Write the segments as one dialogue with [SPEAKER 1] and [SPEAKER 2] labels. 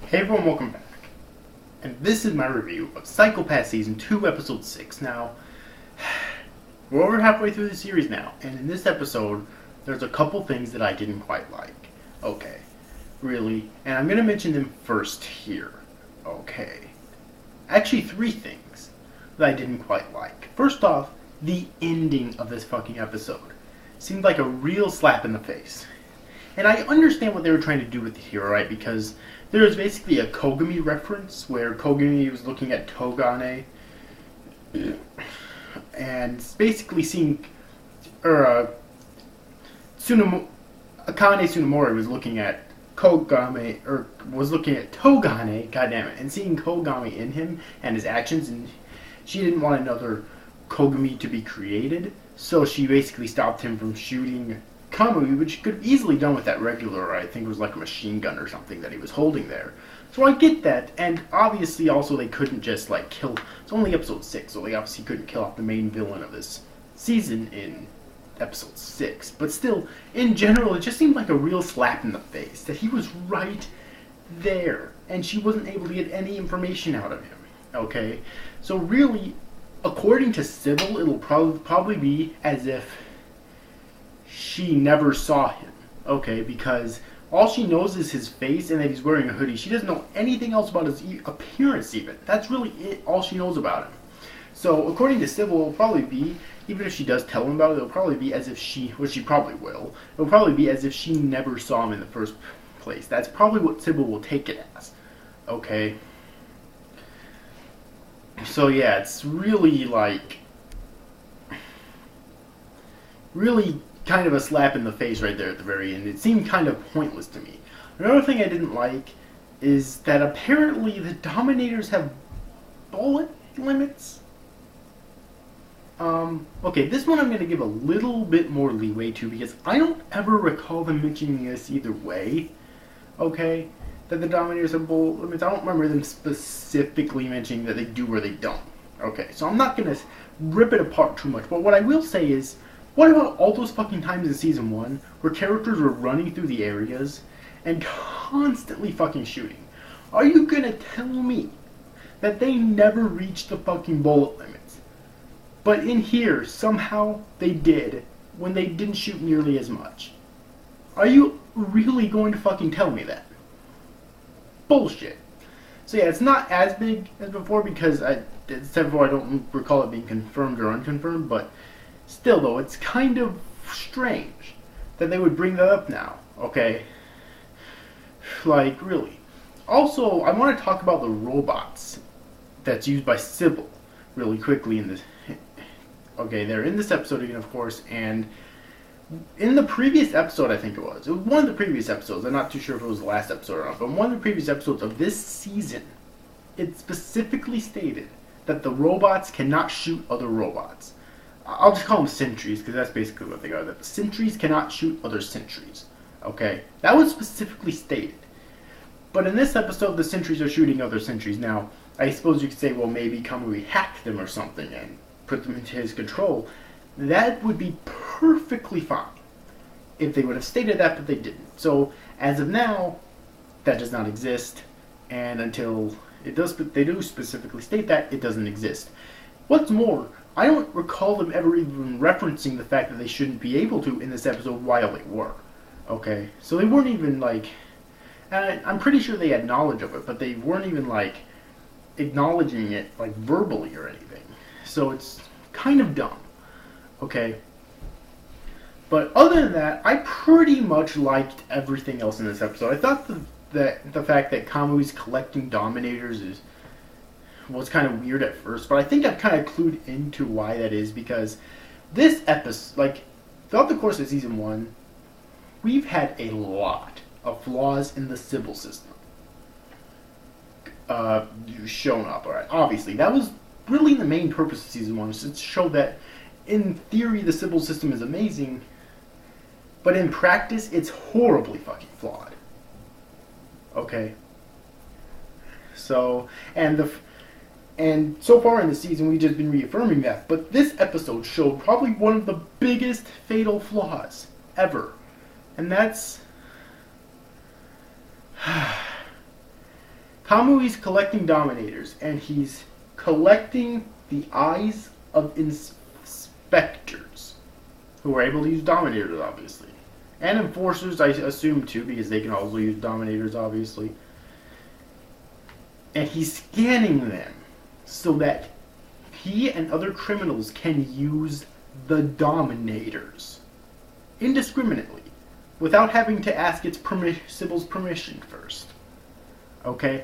[SPEAKER 1] Hey everyone, welcome back. And this is my review of Psycho-Pass Season 2, Episode 6. Now, we're over halfway through the series now, and in this episode, there's a couple things that I didn't quite like. Okay, really, and I'm going to mention them first here. Okay. Actually, three things that I didn't quite like. First off, the ending of this fucking episode seemed like a real slap in the face. And I understand what they were trying to do with it here, right? Because there was basically a Kogami reference where Kogami was looking at Togane and basically seeing, Akane Tsunemori was looking at Kogame, or was looking at Togane, goddammit, and seeing Kogami in him and his actions, and she didn't want another Kogami to be created, so she basically stopped him from shooting Kamui, which he could have easily done with that regular, I think it was like a machine gun or something that he was holding there. So I get that, and obviously also they couldn't just like kill, it's only episode 6, so they obviously couldn't kill off the main villain of this season in episode 6. But still, in general, it just seemed like a real slap in the face, that he was right there, and she wasn't able to get any information out of him, okay? So really, according to Sybil, it'll probably be as if she never saw him, okay, because all she knows is his face and that he's wearing a hoodie. She doesn't know anything else about his appearance even. That's really it, all she knows about him. So according to Sybil, it'll probably be, even if she does tell him about it, it'll probably be as if she, which she probably will, it'll probably be as if she never saw him in the first place. That's probably what Sybil will take it as, okay? So yeah, it's really like, really kind of a slap in the face right there at the very end. It seemed kind of pointless to me. Another thing I didn't like is that apparently the Dominators have bullet limits. Okay, this one I'm going to give a little bit more leeway to because I don't ever recall them mentioning this either way. Okay, that the Dominators have bullet limits. I don't remember them specifically mentioning that they do or they don't. Okay, so I'm not going to rip it apart too much, but what I will say is, what about all those fucking times in Season 1 where characters were running through the areas and constantly fucking shooting? Are you gonna tell me that they never reached the fucking bullet limits? But in here, somehow they did when they didn't shoot nearly as much. Are you really going to fucking tell me that? Bullshit. So yeah, it's not as big as before because I don't recall it being confirmed or unconfirmed, but still, though, it's kind of strange that they would bring that up now, okay? Like, really. Also, I want to talk about the robots that's used by Sybil really quickly in this. Okay, they're in this episode again, of course, and in the previous episode, I think it was one of the previous episodes, I'm not too sure if it was the last episode or not, but in one of the previous episodes of this season, it specifically stated that the robots cannot shoot other robots. I'll just call them sentries, because that's basically what they are. That the sentries cannot shoot other sentries. Okay? That was specifically stated. But in this episode, the sentries are shooting other sentries. Now, I suppose you could say, well, maybe Kamui hacked them or something and put them into his control. That would be perfectly fine if they would have stated that, but they didn't. So, as of now, that does not exist. And until it does, they do specifically state that, it doesn't exist. What's more, I don't recall them ever even referencing the fact that they shouldn't be able to in this episode while they were. Okay, so they weren't even like, and I'm pretty sure they had knowledge of it, but they weren't even like acknowledging it like verbally or anything. So it's kind of dumb. Okay. But other than that, I pretty much liked everything else in this episode. I thought that the fact that Kamui's collecting Dominators was kind of weird at first, but I think I've kind of clued into why that is, because this episode, like, throughout the course of Season 1, we've had a lot of flaws in the Sybil system shown up, alright? Obviously, that was really the main purpose of Season 1, is to show that, in theory, the Sybil system is amazing, but in practice, it's horribly fucking flawed. Okay? So, and so far in the season, we've just been reaffirming that. But this episode showed probably one of the biggest fatal flaws ever. And that's Kamui's collecting Dominators, and he's collecting the eyes of inspectors, who are able to use Dominators, obviously. And Enforcers, I assume, too, because they can also use Dominators, obviously. And he's scanning them so that he and other criminals can use the Dominators indiscriminately, without having to ask Sybil's permission first. Okay?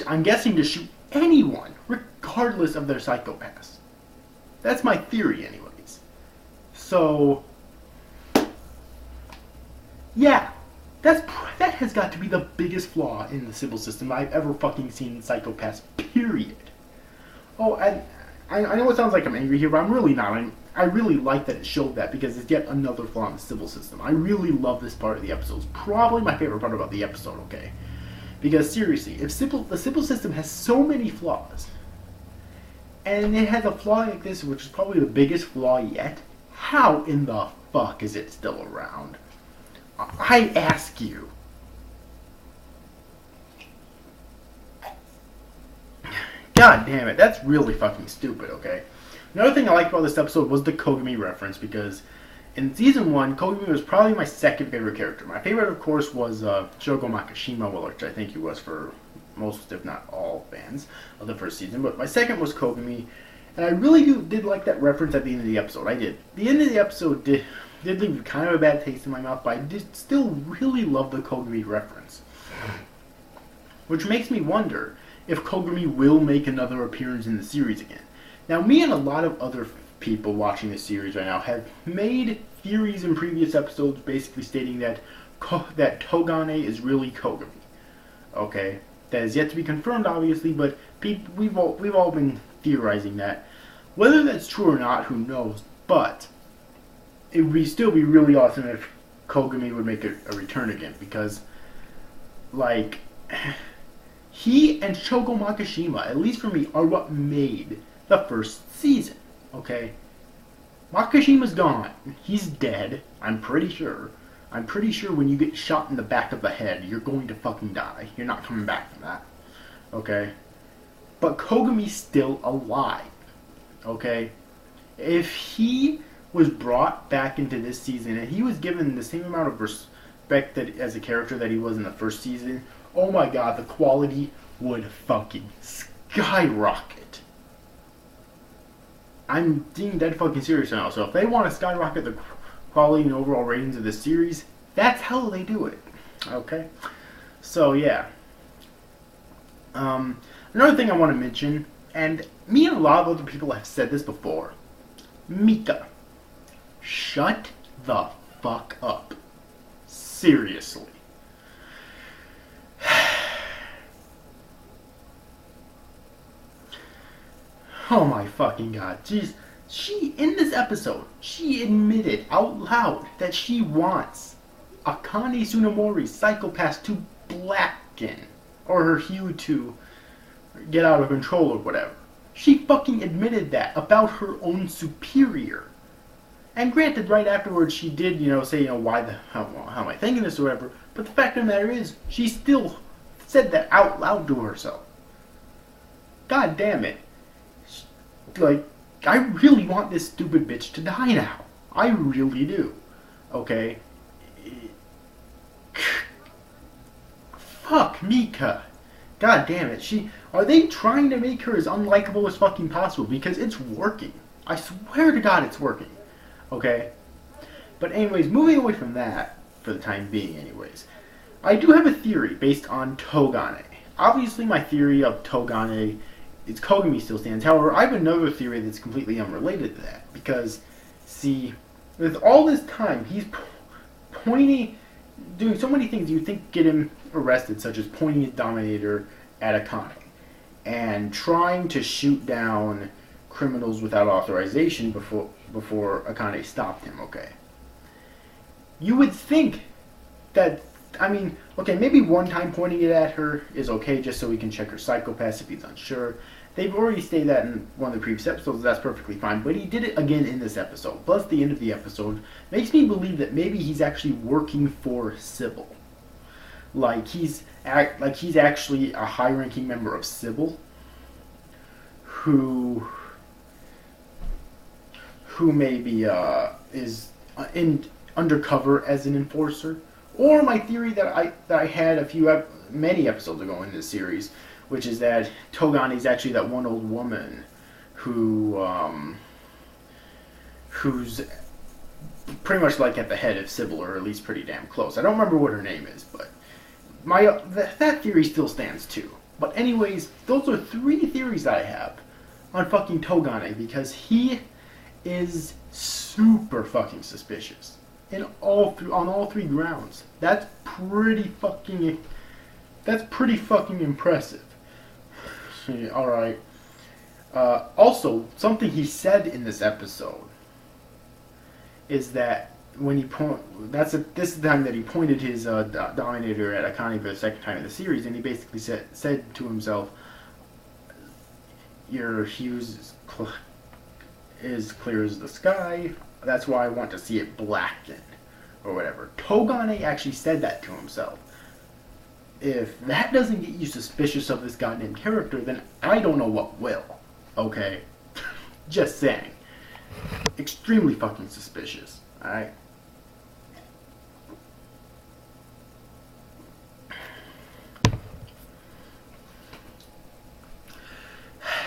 [SPEAKER 1] I'm guessing to shoot anyone, regardless of their psychopaths. That's my theory, anyways. So, yeah, that has got to be the biggest flaw in the Sybil system I've ever fucking seen in Psycho-Pass, period. Oh, I know it sounds like I'm angry here, but I'm really not. I really like that it showed that, because it's yet another flaw in the Sybil system. I really love this part of the episode. It's probably my favorite part about the episode, okay? Because seriously, if the Sybil system has so many flaws, and it has a flaw like this, which is probably the biggest flaw yet, how in the fuck is it still around? I ask you. God damn it, that's really fucking stupid, okay? Another thing I liked about this episode was the Kogami reference, because in Season 1, Kogami was probably my second favorite character. My favorite, of course, was Shogo Makishima, which I think he was for most, if not all, fans of the first season. But my second was Kogami, and I really did like that reference at the end of the episode. I did. The end of the episode did leave kind of a bad taste in my mouth, but I did still really love the Kogami reference. Which makes me wonder if Kogami will make another appearance in the series again. Now, me and a lot of other people watching this series right now have made theories in previous episodes basically stating that Togane is really Kogami. Okay? That is yet to be confirmed, obviously, but we've all been theorizing that. Whether that's true or not, who knows, but it would still be really awesome if Kogami would make a return again, because, like, he and Shogo Makishima, at least for me, are what made the first season, okay? Makishima's gone. He's dead, I'm pretty sure. I'm pretty sure when you get shot in the back of the head, you're going to fucking die. You're not coming back from that, okay? But Kogami's still alive, okay? If he was brought back into this season and he was given the same amount of respect that as a character that he was in the first season, oh my god, the quality would fucking skyrocket. I'm being dead fucking serious now, so if they want to skyrocket the quality and overall ratings of this series, that's how they do it. Okay? So, yeah. Another thing I want to mention, and me and a lot of other people have said this before, Mika, shut the fuck up. Seriously. Oh my fucking god. Jeez. In this episode, she admitted out loud that she wants Akane Tsunemori's Psycho-Pass to blacken, or her hue to get out of control or whatever. She fucking admitted that about her own superior. And granted, right afterwards she did, say, how am I thinking this or whatever, but the fact of the matter is, she still said that out loud to herself. God damn it. Like, I really want this stupid bitch to die now. I really do. Okay? Fuck Mika. God damn it. Are they trying to make her as unlikable as fucking possible? Because it's working. I swear to God it's working. Okay? But anyways, moving away from that, for the time being anyways, I do have a theory based on Togane. Obviously my theory of Togane, it's Kogami still stands. However, I have another theory that's completely unrelated to that. Because, see, with all this time, he's doing so many things you think get him arrested, such as pointing his Dominator at Akane, and trying to shoot down criminals without authorization before Akane stopped him, okay? You would think that, okay, maybe one time pointing it at her is okay, just so he can check her Psycho-Pass if he's unsure. They've already stated that in one of the previous episodes, that's perfectly fine, but he did it again in this episode. Plus, the end of the episode makes me believe that maybe he's actually working for Sybil. like he's actually a high-ranking member of Sybil, who maybe is in undercover as an enforcer, or my theory that I had many episodes ago in this series, which is that Togane is actually that one old woman who's pretty much like at the head of Sybil, or at least pretty damn close. I don't remember what her name is, but that theory still stands too. But anyways, those are 3 theories I have on fucking Togane, because he is super fucking suspicious on all 3 grounds. That's pretty fucking impressive. All right. Also, something he said in this episode is that when this is the time that he pointed his Dominator at Akane for the second time in the series, and he basically said to himself, "Your Hughes is clear as the sky. That's why I want to see it blackened," or whatever. Togane actually said that to himself. If that doesn't get you suspicious of this goddamn character, then I don't know what will. Okay? Just saying. Extremely fucking suspicious. Alright?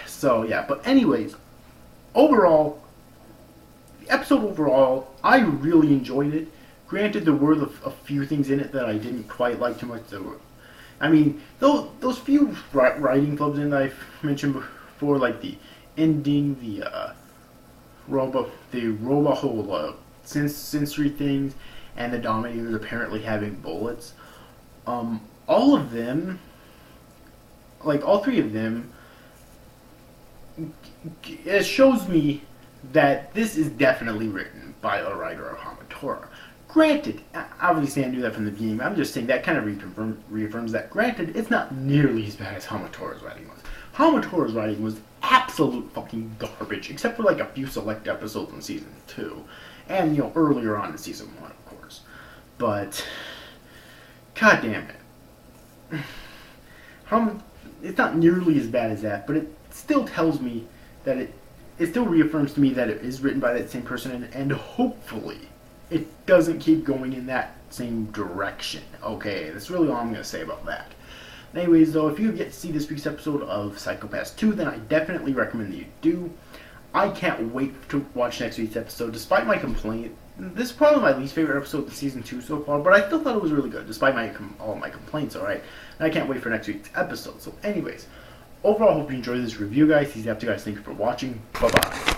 [SPEAKER 1] So, yeah. But anyways, the episode overall, I really enjoyed it. Granted, there were a few things in it that I didn't quite like too much. I mean, those few writing clubs in that I've mentioned before, like the ending, the whole sensory things, and the Dominators apparently having bullets. All of them, like all 3 of them, it shows me that this is definitely written by a writer of Hamatora. Granted, obviously I knew that from the beginning. I'm just saying that kind of reaffirms that. Granted, it's not nearly as bad as Hamatora's writing was. Hamatora's writing was absolute fucking garbage, except for like a few select episodes in season 2, and earlier on in season 1, of course. But god damn it, it's not nearly as bad as that. But it still tells me that it still reaffirms to me that it is written by that same person, and hopefully it doesn't keep going in that same direction. Okay, that's really all I'm going to say about that. Anyways, though, if you get to see this week's episode of Psycho-Pass 2, then I definitely recommend that you do. I can't wait to watch next week's episode, despite my complaint. This is probably my least favorite episode of season 2 so far, but I still thought it was really good, despite all my complaints, alright? And I can't wait for next week's episode. So anyways, overall, I hope you enjoyed this review, guys. These up to you guys. Thank you for watching. Bye-bye.